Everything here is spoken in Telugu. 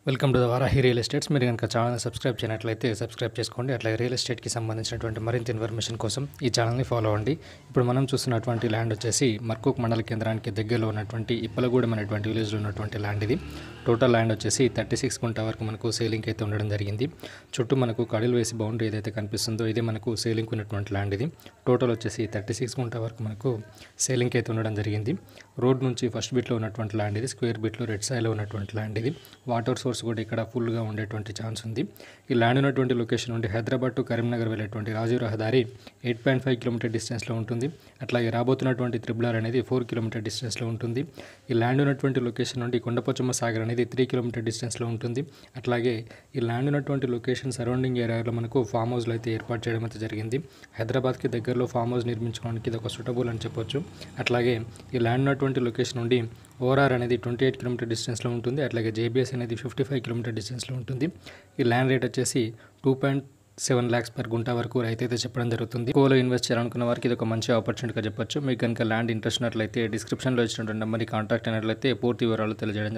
Welcome to the Varahi real estates. మీరు కనుక ఛానల్ని సబ్స్క్రైబ్ చేయనట్లయితే సబ్స్క్రైబ్ చేసుకోండి. అట్లాగే రియల్ ఎస్టేట్కి సంబంధించినటువంటి మరింత ఇన్ఫర్మేషన్ కోసం ఈ ఛానల్ని ఫాలో అవ్వండి. ఇప్పుడు మనం చూస్తున్నటువంటి ల్యాండ్ వచ్చేసి మర్కూక్ మండల కేంద్రానికి దగ్గరలో ఉన్నటువంటి ఇప్పలగూడెం అనేటువంటి విలేజ్లో ఉన్నటువంటి ల్యాండ్ ఇది. టోటల్ ల్యాండ్ వచ్చేసి 36 గుంట వరకు మనకు సేలింగ్ అయితే ఉండడం జరిగింది. చుట్టూ మనకు కడిలు వేసి బౌండరీ ఏదైతే కనిపిస్తుందో ఇదే మనకు సేలింగ్ ఉన్నటువంటి ల్యాండ్ ఇది. టోటల్ వచ్చేసి 36 గుంట వరకు మనకు సేలింగ్ అయితే ఉండడం జరిగింది. రోడ్ నుంచి ఫస్ట్ బిట్లో ఉన్నటువంటి ల్యాండ్ ఇది. స్క్వేర్ బిట్లో రెడ్ సైడ్లో ఉన్నటువంటి ల్యాండ్ ఇది. వాటర్ సోర్స్ కూడా ఇక్కడ ఫుల్గా ఉండేటువంటి ఛాన్స్ ఉంది. ఈ ల్యాండ్ ఉన్నటువంటి లొకేషన్ నుండి హైదరాబాద్ టు కరీంనగర్ వెళ్ళేటువంటి రాజీవ్ రహదారి 8.5 కిలోమీటర్ డిస్టెన్స్లో ఉంటుంది. అట్లాగే రాబోతున్నటువంటి త్రిబుల్ అనేది 4 కిలోమీటర్ డిస్టెన్స్లో ఉంటుంది. ఈ ల్యాండ్ ఉన్నటువంటి లొకేషన్ నుండి కొండపోచమ్మ సాగర్ అనేది 3 కిలోమీటర్ డిస్టెన్స్లో ఉంటుంది. అట్లాగే ఈ ల్యాండ్ ఉన్నటువంటి లొకేషన్ సరౌండింగ్ ఏరియాలో మనకు ఫామ్ హౌస్లో అయితే ఏర్పాటు చేయడం అయితే జరిగింది. హైదరాబాద్కి దగ్గరలో ఫామ్ హౌస్ నిర్మించుకోవడానికి ఇది ఒక సూటబుల్ అని చెప్పొచ్చు. అట్లాగే ఈ ల్యాండ్ ఉన్నటువంటి లొకేషన్ నుండి ఓఆర్ఆర్ అనేది 28 కిలోమీటర్ డిస్టెన్స్లో ఉంటుంది. అట్లాగే జేబీఎస్ అనేది 55 కిలోమీటర్ డిస్టెన్స్లో ఉంటుంది. ఈ ల్యాండ్ రేట్ వచ్చేసి 2.7 lakhs per గుంట వరకు రైతు అయితే చెప్పడం జరుగుతుంది. కోలో ఇన్వెస్ట్ చేయాలనుకున్న వారికి ఇది ఒక మంచి ఆపర్చునిటీగా చెప్పొచ్చు. మీకు కనుక ల్యాండ్ ఇంట్రెస్ట్ ఉన్నట్లయితే డిస్క్రిప్షన్లో ఇచ్చినటువంటి నెంబర్ని కాంటాక్ట్ అయినట్లయితే పూర్తి వివరాలు తెలియజేయడం జరుగుతుంది.